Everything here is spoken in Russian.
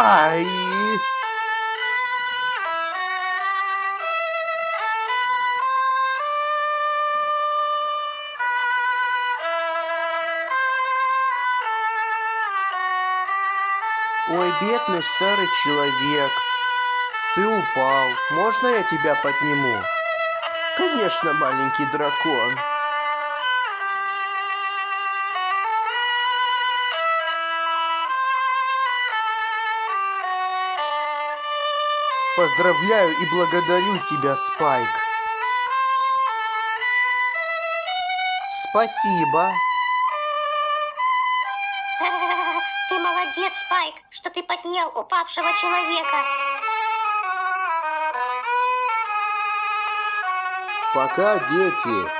Ай! Ой, бедный старый человек. Ты упал. Можно я тебя подниму? Конечно, маленький дракон. Поздравляю и благодарю тебя, Спайк. Спасибо. Ты молодец, Спайк, что ты поднял упавшего человека. Пока, дети.